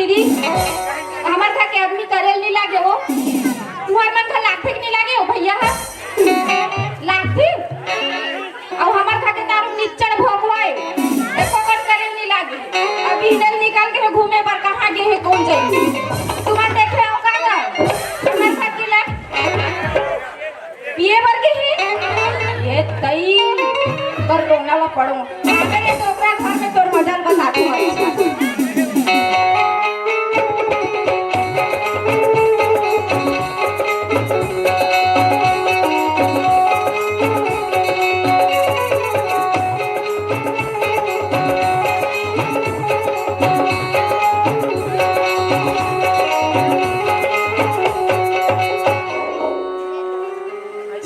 दीदी हमार था के आदमी करेल नहीं लागे वो तुम्हार मन का लाथे के नहीं लागे हो भैया लाथे और हमार था के तारू निच्चड़ भोगवाए एको कर करेल नहीं लागे अभी इधर निकाल के घूमे पर कहां गए है कौन जाए तुम्हार देखे हो कागा हमार था के ला पिए बर के है ये तई पर रोना ला पड़ो अरे तो ओकरा घर में तोर मजाल बता दूं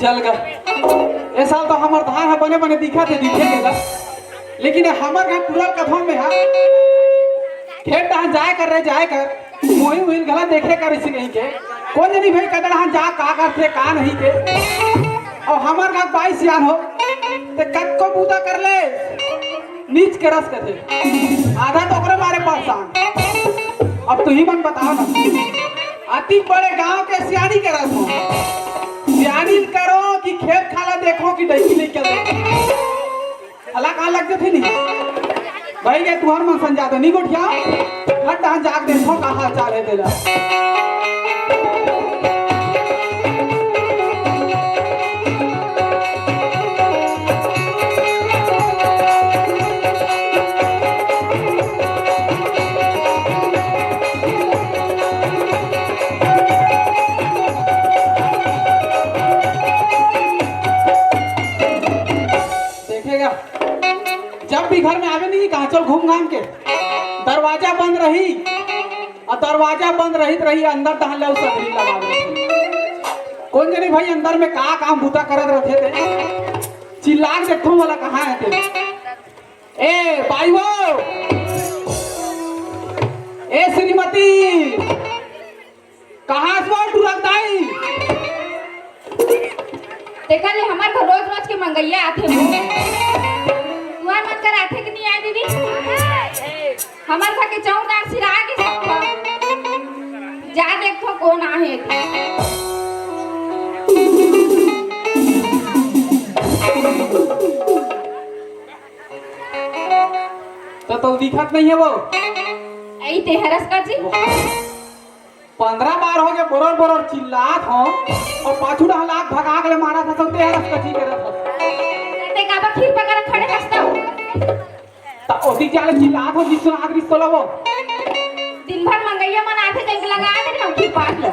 चल गए ये साल तो हमार धान है बने बने दिखा थे दिखे गेला लेकिन हमार घर पूरा कथों में है खेत धान जाए कर रहे जाए कर मोही हुई गला देखे कर इसी नहीं के कौन नहीं भाई कदर हां जा का करते का नहीं के और हमार का 22 यान हो ते कद को बूता कर ले नीच के रस कथे आधा तो ओकरे मारे पास अब तू ही मन बताओ ना अति बड़े गांव के सियानी के रस हो सियानी करो कि खेत खाला देखो कि डैकी नहीं चल अला कहाँ लग जाते नहीं भाई के तुम्हार मन संजाते नहीं गोठिया हट हाँ जाग देखो कहाँ चाल है तेरा जब भी घर में आवे नहीं कहा चल घूम घाम के दरवाजा बंद रही और दरवाजा बंद रही अंदर टहल ले सगरी लगा दे कौन जाने भाई अंदर में का काम बूता करत रखे थे चिल्ला के देखो वाला कहां है ते ए भाईओ ए श्रीमती कहां से तुरंत आई देखा ले हमार घर रोज रोज के मंगैया आथे तुम्हार मन कर आथे कि नहीं आए दीदी हमार था के चौदार सिरा के जा देखो कौन आहे तो दिखत नहीं है वो ऐ ते हरस का जी 15 बार हो गए बोरर बोरर चिल्लात हो और पाछू लाख भगा के मारा था सब ते हरस कथी करत हो ते का खीर पका खड़े खस्ता हो ता ओती चाले चिल्लात हो जिसने आखरी सोला वो दिन भर मंगैया मन आथे कहीं लगा दे हम की पास ल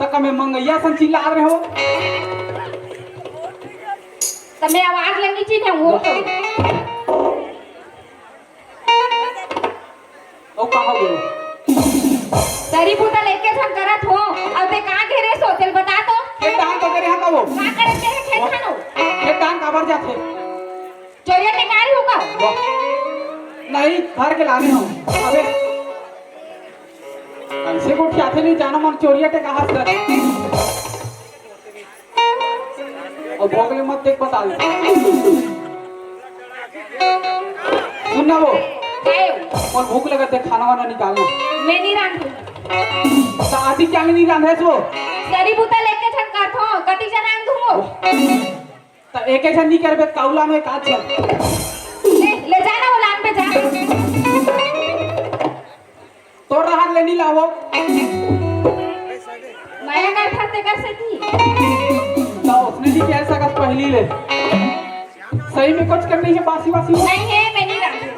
तक में मंगैया सन चिल्ला रहे हो तमे आवाज लगी चीज है वो तो ओ कहां गयो तेरी पुता लेके झन करत हो अब ते कहां घेरे सोतेल बता तो के दान तो करे हां का वो का करे तेरे खेत खानो के दान काबर जाथे चोरिया टिकारी होगा नहीं घर के लाने हो अबे ऐसे को आते नहीं जाना मन चोरिया टे कहां से और भोगले मत देख बता दे सुनना वो और भूख लगा थे खाना वाना निकालना मैं नहीं रांधू आधी क्या नहीं रांधे सो तेरी पुता लेके झन काट हो कति जना रांधू तो एक जन नहीं करबे काउला में काट चल ले जाना वो लान पे जा तो राहत लेनी लावो माया का खाते कर सकती तो उसने भी कैसा का पहली ले सही में कुछ करनी है बासी बासी नहीं है मैं नहीं रांधू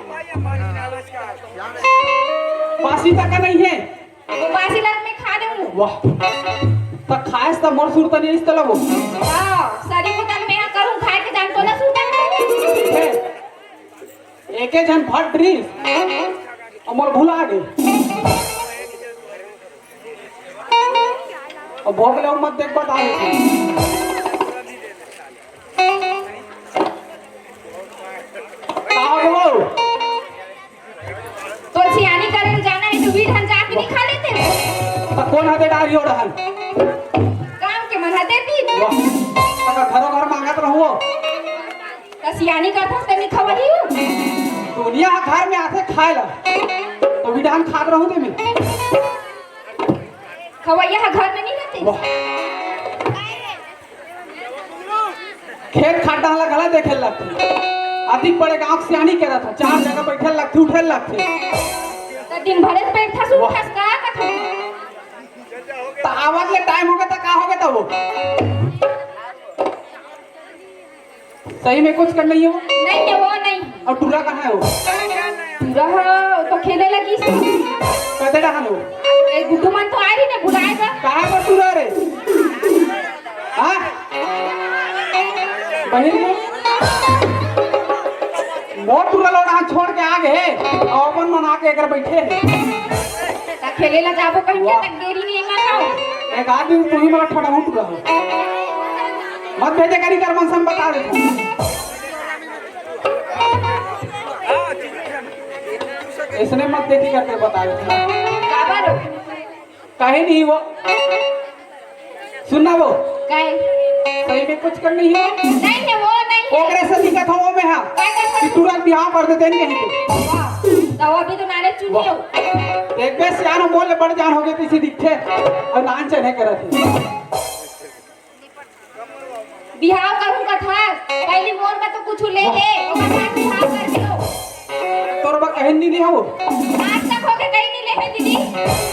बासी तक नहीं है वो बासी लग में खा दूं वाह तो खाएस तो मोर सुरता नहीं इस तरह वो वाह सारी पुता मैं करूं खाए के जान तो ना सूता एक जन भट ड्रिस और भुला गई और भोग ले मत देख बता तो सियानी करे जाना है तो भी ढंग जाके नहीं खा लेते तो कौन हते डारी हो रहन काम के मन हते दी तो घरों घर मांगत रहो तो सियानी का था तनी खवरी हूं दुनिया घर में आते खाए ला तो वही डान खाद रहूं दे में खवैया घर में नहीं रहते। वाह। खेत खाद डाला गला देखे लगते अधिक बड़े गांव से आनी करा था 4 जगह बैठे लगते उठे लगते तो दिन भर बैठा सु वाह। खस का कथा तो आवाज ले टाइम हो गया तो का हो गया था वो सही में कुछ कर नहीं है वो नहीं है वो नहीं। और टूरा कहाँ है वो पूरा तो खेले लगी कहते रहा वो ए गुड्डू मन तो आ रही ने बुलाएगा। कहाँ पर टूरा रे हाँ बहन बहुत टूरा लोग यहाँ छोड़ के आ गए और अपन मना के एक बैठे ता खेले ला जाबो कहीं के तक देरी नहीं मानो। एक आदमी तू ही मला ठड़ा हूँ टूरा हो मत भेजे करी कर मनसन बता दे इसने मत देखी करके बता दे काबर कहीं नहीं वो सुनना वो काय सही में कुछ कर नहीं है नहीं है वो नहीं ओकरे से दिक्कत हो वो में हां कि तुरंत बियाह कर देते नहीं कहीं तो अभी तो नारे चुनियो एक बेस यानो बोल बढ़ जान हो गए किसी दिखे और नान चने करत बिहाव करूंगा था पहली मोर का तो कुछ ले ले ओकर बाद बिहाव कर दियो। तोर बा कहन नहीं हो आज तक हो के कहीं नहीं ले दीदी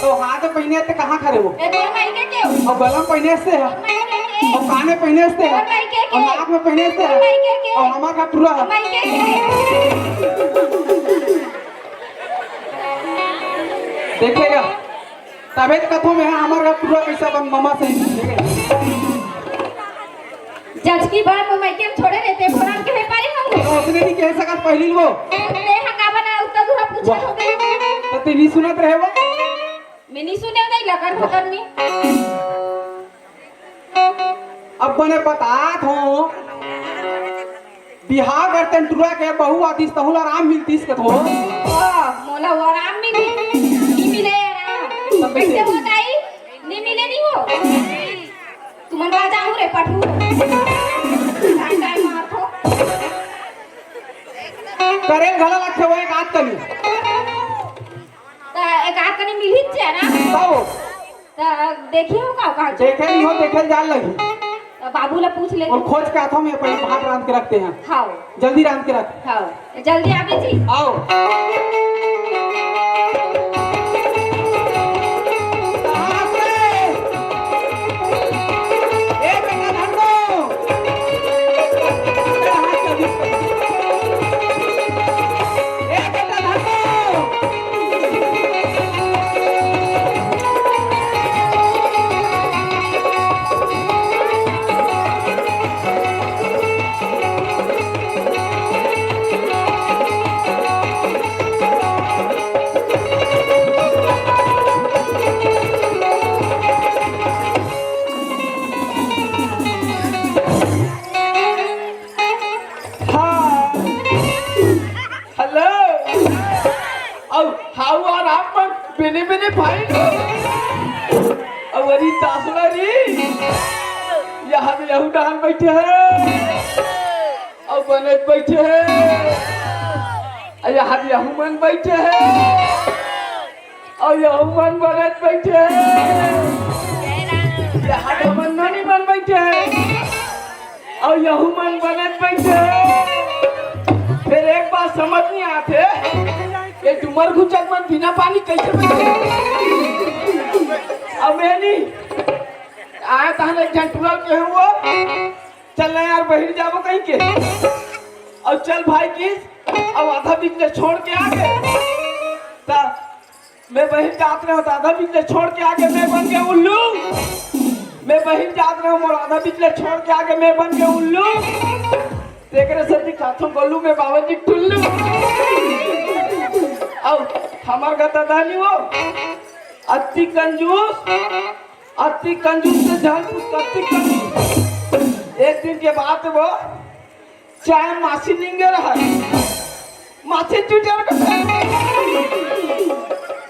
तो हाथ पहने ते कहां करे वो ए तोर माई के क्यों और गलम पहने से है तोर माई के और काने पहने से है तोर माई के और नाक में पहने से है और हमारा का पूरा है माई के देखेगा तबे कथों में है हमारा पूरा पैसा बन मामा से ही जज की बात में माई के छोड़े रहते फोरन के व्यापारी होंगे तो उसने नहीं कह सका पहली वो देखा का बना उतना दूर पूछा हो गए तो ते नहीं सुनत रहे वो मैं नहीं सुने नहीं लगन फकर में अब बने बतात हो बिहार करते टुरा के बहु आतिश तहुल आराम मिलतीस के हो मोला वो आराम में नहीं मिले आराम कैसे हो जाई नहीं मिले नहीं हो तुमन का जाऊं रे पठू टाइम टाइम मारथो करे घला लखे वो एक आत कली ता एक आत कनी मिली छे ना तो ता देखियो का देखे नहीं हो देखे जान लगी बाबू ला पूछ ले और खोज के हाथों में अपने भात रांध के रखते हैं खाओ जल्दी रांध के रख खाओ जल्दी आवे जी आओ बिने भाई अवरी तासला री यहाँ भी यहू डान बैठे हैं और बनत बैठे हैं यहाँ भी यहू मन बैठे हैं और यहू मन बनत बैठे हैं यहाँ भी मन नहीं बन बैठे हैं और यहू मन बनत बैठे हैं। फिर एक बात समझ नहीं आते ये डुमर घुचक मन बिना पानी कैसे बैठे अब मैं नहीं आया तहन एक झंटुरा के हुआ चल ना यार बहिर जाबो कहीं के और चल भाई किस अब आधा बिजनेस छोड़ के आ गए ता मैं बहिर जात रहा हूँ आधा बिजनेस छोड़ के आगे मैं बन गया उल्लू मैं बहिर जात रहा हूँ और आधा बिजनेस छोड़ के आगे मैं बन गया उल्लू देख रहे सब दिखाता गोलू में बाबा जी टुल्लू अब हमार का दादानी वो अति कंजूस से जान अति कंजूस एक दिन के बाद वो चाय मासी निंगे रहा मासी चुटर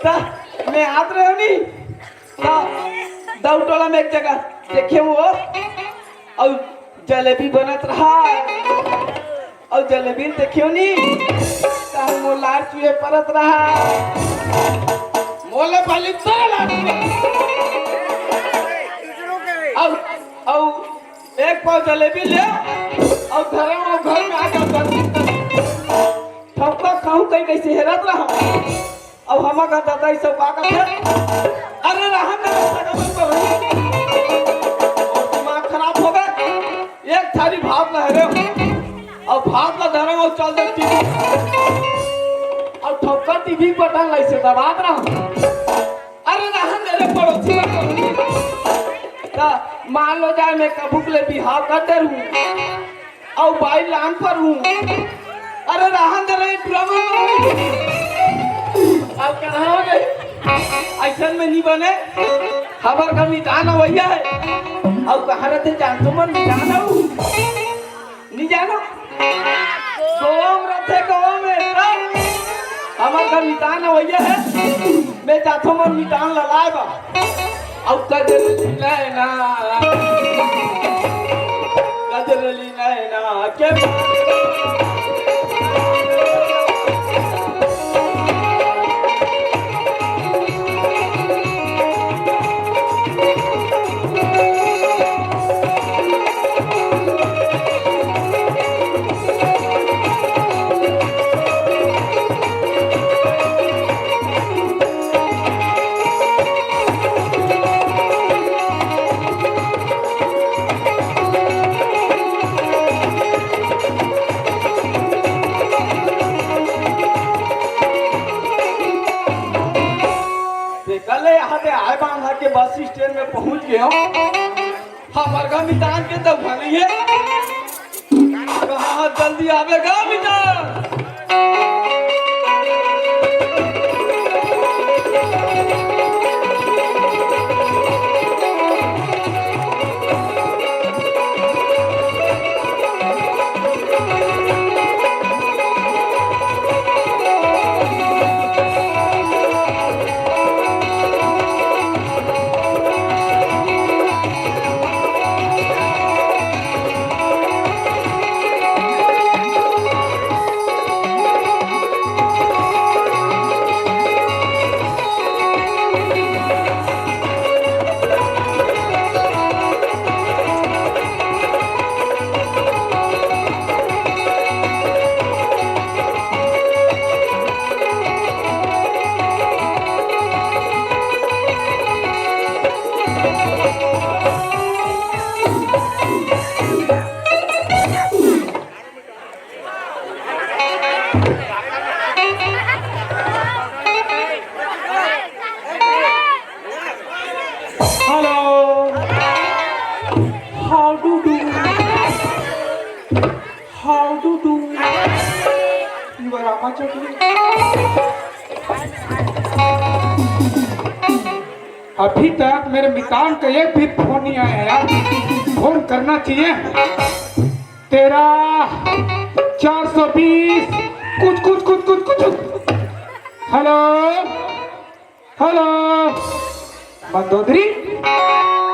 का मैं हाथ रहे नहीं दौटोला में एक जगह देखे वो और जलेबी बनत रहा और जलेबी देखियो नहीं लार चुए परत रहा बोले पहले तेरा अब एक पाव जलेबी ले और घर में आकर ठपका कहूँ कहीं कैसे हेरत रहा अब हम का दादा सब बात है अरे रहा दिमाग खराब हो गया एक थाली भात ला रहे और भात ला धरे और चल दे टीवी और ठपका टीवी बटन लाई से दबात रहा अरे रहा मेरे पड़ोसी मान लो जाए मैं कबूक ले बिहार कर दे रहूं और बाई लान पर हूँ अरे रहा दे रहे ड्रामा अब कहाँ हो गई ऐसा में नहीं बने खबर का मिटाना भैया है अब कहाँ रहते जान तो मन मिटाना हूँ नहीं जानो गाँव रहते गाँव में हमारे का मिटाना भैया है मैं जातो मन मिटान ललाए बा अब कजरली नैना के के बस स्टैंड में पहुंच गए हो हमारे मितान के तब भली है कहाँ जल्दी आवेगा मितान अभी तक मेरे मितान का एक भी फोन नहीं आया यार फोन करना चाहिए 13 420 कुछ हेलो हेलो मंदोदरी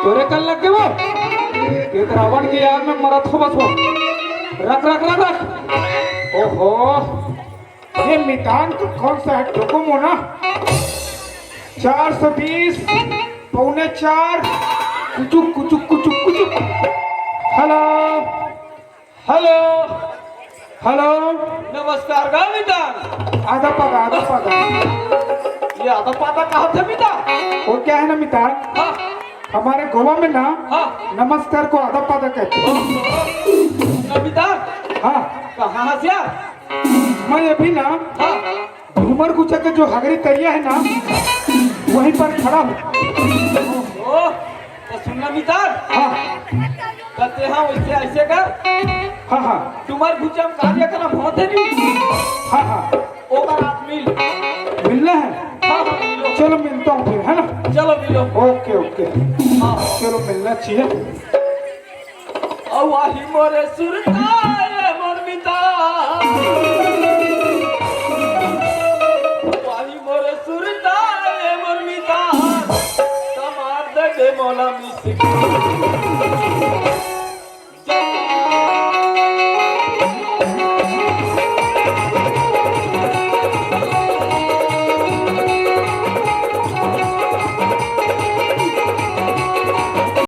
तोरे कल लग गए वो ये रावण की याद में मरा था बस वो रख ओहो ये मितान का कौन सा है डोकोमो ना 420 पौने 4 कुचुक हेलो हेलो हेलो नमस्कार गा मितान आधा पादा ये आधा पादा कहाँ थे मितान वो क्या है ना मितान हाँ हमारे गोवा में ना हाँ नमस्कार को आधा पादा कहते हैं मितान हाँ कहाँ से मैं अभी ना हाँ घूमर गुचा के जो हगरी तरिया है ना वहीं पर खड़ा हूँ तो सुनना मितान हाँ कहते हैं वैसे ऐसे कर हाँ तुम्हारे गुचा में कार्यक्रम होते नहीं हाँ ओकर रात मिलना है हाँ मिलो चलो मिलता हूँ फिर है ना चलो मिलो ओके हाँ चलो मिलना चाहिए और वही मोरे सुरताए मोर मितान वही मोरे सुरताए मोर मितान तमार दे मोला मिसिक